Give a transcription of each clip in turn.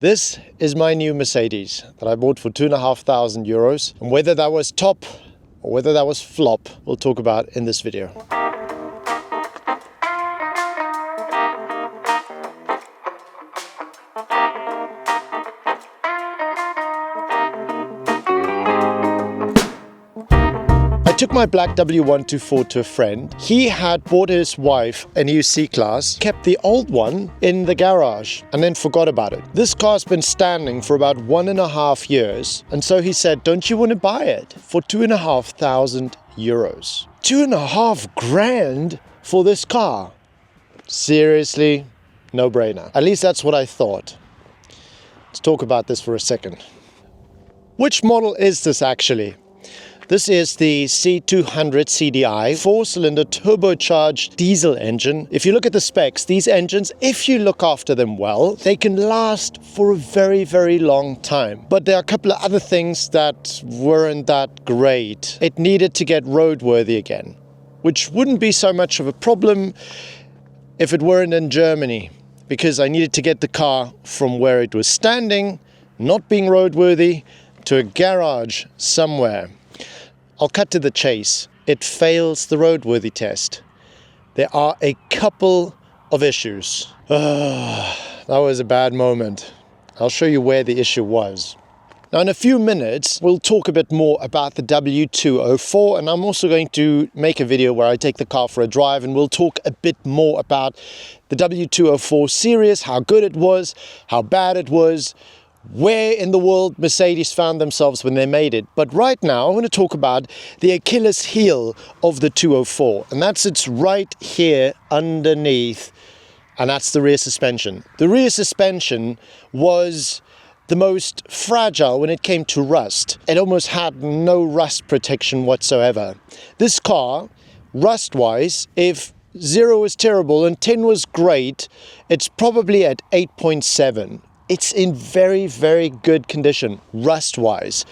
This is my new Mercedes that I bought for €2,500, and whether that was top or whether that was flop, we'll talk about in this video. I took my black W204 to a friend. He had bought his wife a new C-Class, kept the old one in the garage, and then forgot about it. This car's been standing for about 1.5 years, and so he said, don't you want to buy it for €2,500? 2.5 grand for this car? Seriously? No brainer. At least that's what I thought. Let's talk about this for a second. Which model is this actually? This is the C200 CDI, 4-cylinder turbocharged diesel engine. If you look at the specs, these engines, if you look after them well, they can last for a very, very long time. But there are a couple of other things that weren't that great. It needed to get roadworthy again, which wouldn't be so much of a problem if it weren't in Germany, because I needed to get the car from where it was standing, not being roadworthy, to a garage somewhere. I'll cut to the chase. It fails the roadworthy test. There are a couple of issues. That was a bad moment. I'll show you where the issue was. Now in a few minutes, we'll talk a bit more about the W204, and I'm also going to make a video where I take the car for a drive, and we'll talk a bit more about the W204 series, how good it was, how bad it was, where in the world Mercedes found themselves when they made it. But right now I want to talk about the Achilles heel of the 204, and that's it's right here underneath, and that's the rear suspension. The rear suspension was the most fragile when it came to rust. It almost had no rust protection whatsoever. This car, rust-wise, if 0 was terrible and 10 was great, it's probably at 8.7. It's in very, very good condition, rust-wise.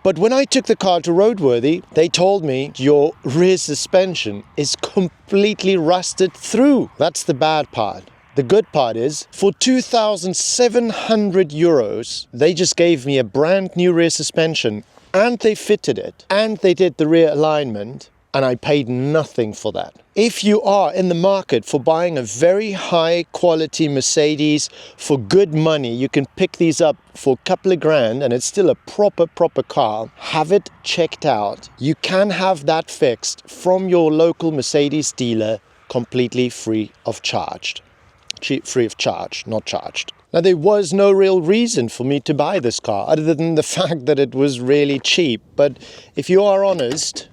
But when I took the car to roadworthy, they told me your rear suspension is completely rusted through. That's the bad part. The good part is, for €2,700, they just gave me a brand new rear suspension, and they fitted it, and they did the rear alignment, and I paid nothing for that. If you are in the market for buying a very high quality Mercedes for good money, you can pick these up for a couple of grand and it's still a proper car. Have it checked out. You can have that fixed from your local Mercedes dealer completely free of charge. Not charged. Now, there was no real reason for me to buy this car other than the fact that it was really cheap. But if you are honest,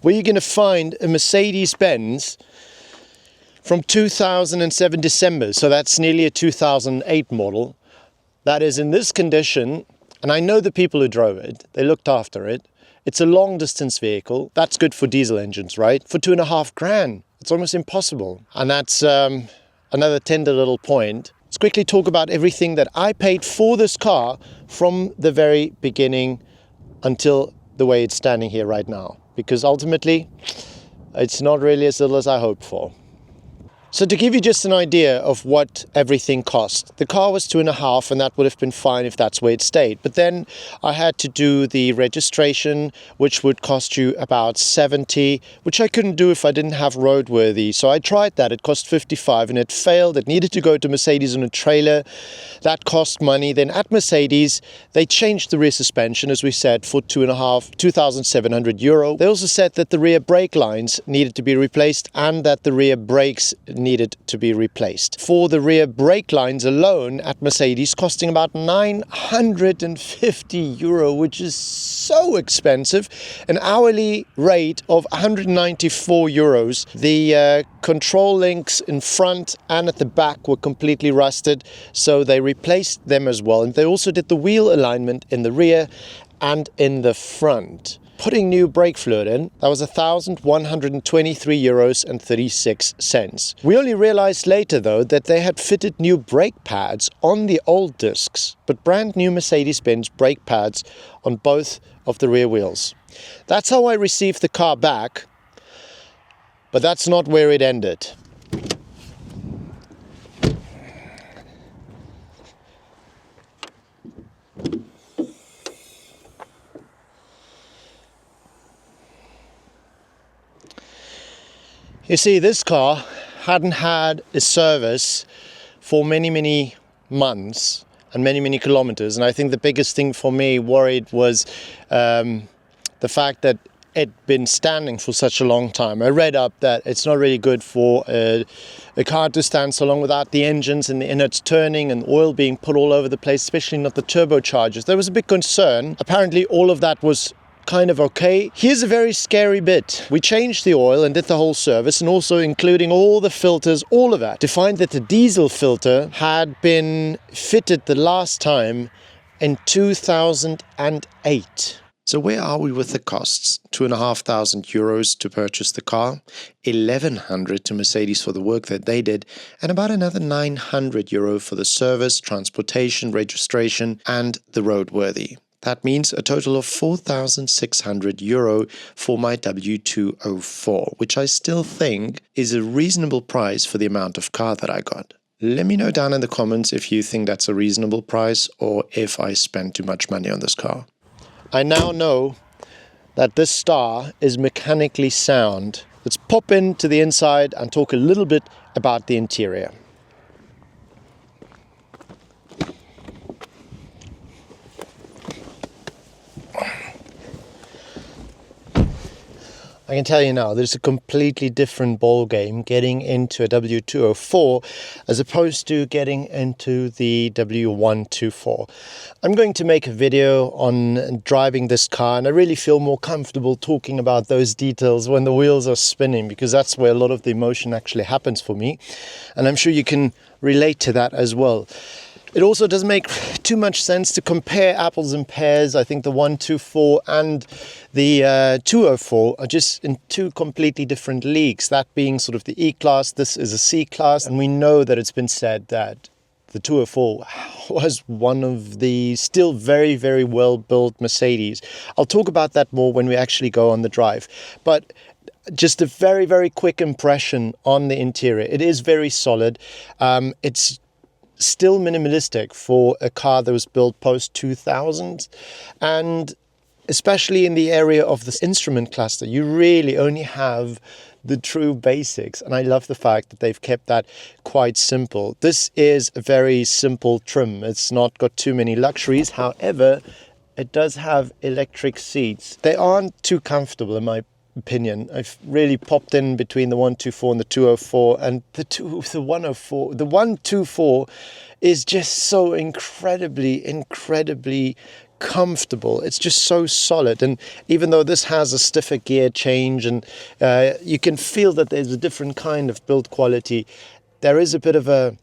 where you're going to find a Mercedes-Benz from 2007 December, so that's nearly a 2008 model, that is in this condition, and I know the people who drove it, they looked after it. It's a long distance vehicle. That's good for diesel engines, right? For 2.5 grand, it's almost impossible. And that's another tender little point. Let's quickly talk about everything that I paid for this car from the very beginning until the way it's standing here right now. Because ultimately, it's not really as little as I hoped for. So to give you just an idea of what everything cost, the car was 2.5, and that would have been fine if that's where it stayed. But then I had to do the registration, which would cost you about 70, which I couldn't do if I didn't have roadworthy. So I tried that. It cost 55 and it failed. It needed to go to Mercedes on a trailer. That cost money. Then at Mercedes, they changed the rear suspension, as we said, for €2,700. They also said that the rear brake lines needed to be replaced and that the rear brakes needed to be replaced. For the rear brake lines alone at Mercedes, costing about €950, which is so expensive. An hourly rate of €194. The control links in front and at the back were completely rusted, so they replaced them as well. And they also did the wheel alignment in the rear and in the front. Putting new brake fluid in, that was €1,123.36. We only realized later though that they had fitted new brake pads on the old discs, but brand new Mercedes-Benz brake pads on both of the rear wheels. That's how I received the car back, but that's not where it ended. You see, this car hadn't had a service for many months and many kilometers, and I think the biggest thing for me worried was the fact that it'd been standing for such a long time. I read up that it's not really good for a car to stand so long without the engines and the innards turning and oil being put all over the place, especially not the turbochargers. There was a big concern. Apparently all of that was kind of okay. Here's a very scary bit. We changed the oil and did the whole service, and also including all the filters, all of that, to find that the diesel filter had been fitted the last time in 2008. So where are we with the costs? €2,500 to purchase the car, €1,100 to Mercedes for the work that they did, and about another €900 for the service, transportation, registration, and the roadworthy. That means a total of €4,600 for my W204, which I still think is a reasonable price for the amount of car that I got. Let me know down in the comments if you think that's a reasonable price or if I spent too much money on this car. I now know that this star is mechanically sound. Let's pop into the inside and talk a little bit about the interior. I can tell you now, there's a completely different ball game getting into a W204 as opposed to getting into the W124. I'm going to make a video on driving this car, and I really feel more comfortable talking about those details when the wheels are spinning, because that's where a lot of the emotion actually happens for me, and I'm sure you can relate to that as well. It also doesn't make too much sense to compare apples and pears. I think the 124 and the 204 are just in two completely different leagues. That being sort of the E-Class, this is a C-Class, and we know that it's been said that the 204 was one of the still very well built Mercedes. I'll talk about that more when we actually go on the drive. But just a very quick impression on the interior. It is very solid. It's still minimalistic for a car that was built post 2000, and especially in the area of this instrument cluster, you really only have the true basics, and I love the fact that they've kept that quite simple. This is a very simple trim. It's not got too many luxuries. However, it does have electric seats. They aren't too comfortable in my opinion. I've really popped in between the 124 and the 204, and the 104, the 124 is just so incredibly comfortable. It's just so solid, and even though this has a stiffer gear change, and you can feel that there's a different kind of build quality, there is a bit of a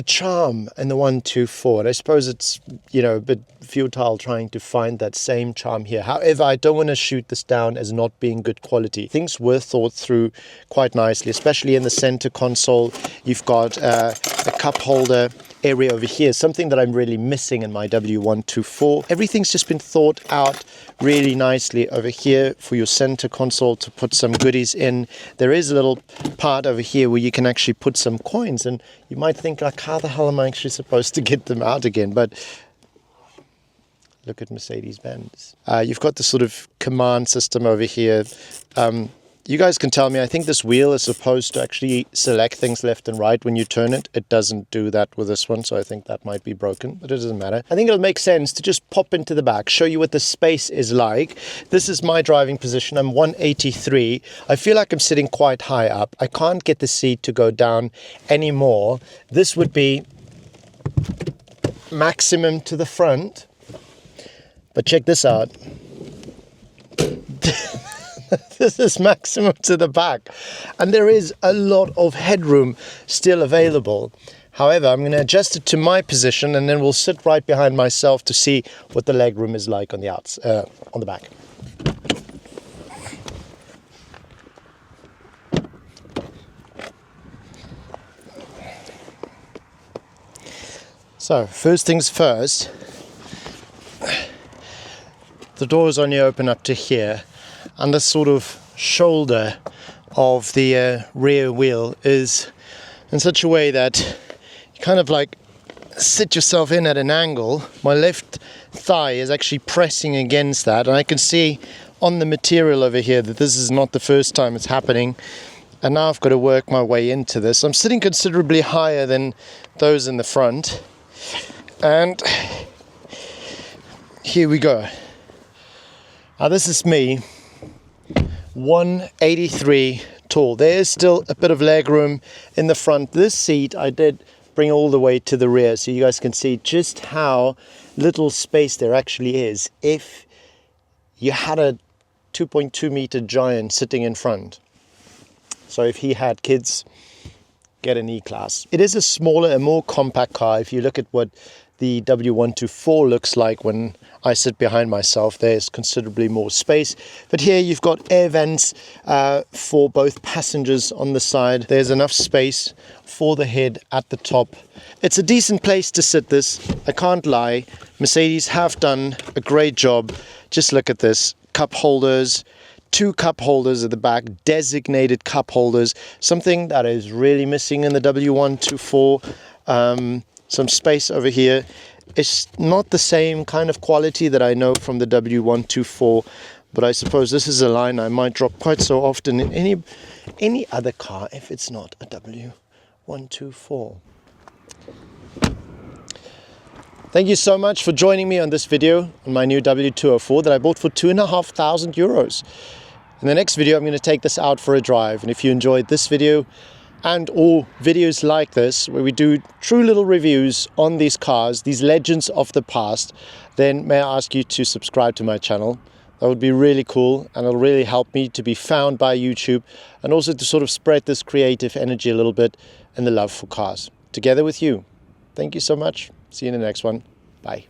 charm in the 124, and I suppose it's, you know, a bit futile trying to find that same charm here. However, I don't want to shoot this down as not being good quality. Things were thought through quite nicely, especially in the center console. You've got a cup holder area over here, something that I'm really missing in my W124. Everything's just been thought out really nicely over here for your center console to put some goodies in. There is a little part over here where you can actually put some coins, and you might think, like, how the hell am I actually supposed to get them out again? But look at Mercedes-Benz. You've got the sort of command system over here. You guys can tell me, I think this wheel is supposed to actually select things left and right when you turn it. It doesn't do that with this one, so I think that might be broken, but it doesn't matter. I think it'll make sense to just pop into the back, show you what the space is like. This is my driving position. I'm 183. I feel like I'm sitting quite high up. I can't get the seat to go down anymore. This would be maximum to the front, but check this out. This is maximum to the back, and there is a lot of headroom still available. However, I'm going to adjust it to my position, and then we'll sit right behind myself to see what the legroom is like on the on the back. So first things first, the doors only open up to here. And the sort of shoulder of the rear wheel is in such a way that you kind of like sit yourself in at an angle. My left thigh is actually pressing against that, and I can see on the material over here that this is not the first time it's happening. And now I've got to work my way into this. I'm sitting considerably higher than those in the front. And here we go. Now this is me, 183 tall. There is still a bit of leg room in the front. This seat I did bring all the way to the rear so you guys can see just how little space there actually is if you had a 2.2 meter giant sitting in front. So if he had kids, get an E-Class. It is a smaller and more compact car. If you look at what the W124 looks like when I sit behind myself, there's considerably more space. But here you've got air vents for both passengers on the side. There's enough space for the head at the top. It's a decent place to sit this, I can't lie. Mercedes have done a great job. Just look at this, cup holders, 2 cup holders at the back, designated cup holders, something that is really missing in the W124. Some space over here. It's not the same kind of quality that I know from the W124, but I suppose this is a line I might drop quite so often in any other car if it's not a W124. Thank you so much for joining me on this video on my new W204 that I bought for €2,500. In the next video I'm going to take this out for a drive, and if you enjoyed this video and or videos like this where we do true little reviews on these cars, these legends of the past, then may I ask you to subscribe to my channel. That would be really cool, and it'll really help me to be found by YouTube, and also to sort of spread this creative energy a little bit and the love for cars together with you. Thank you so much. See you in the next one. Bye.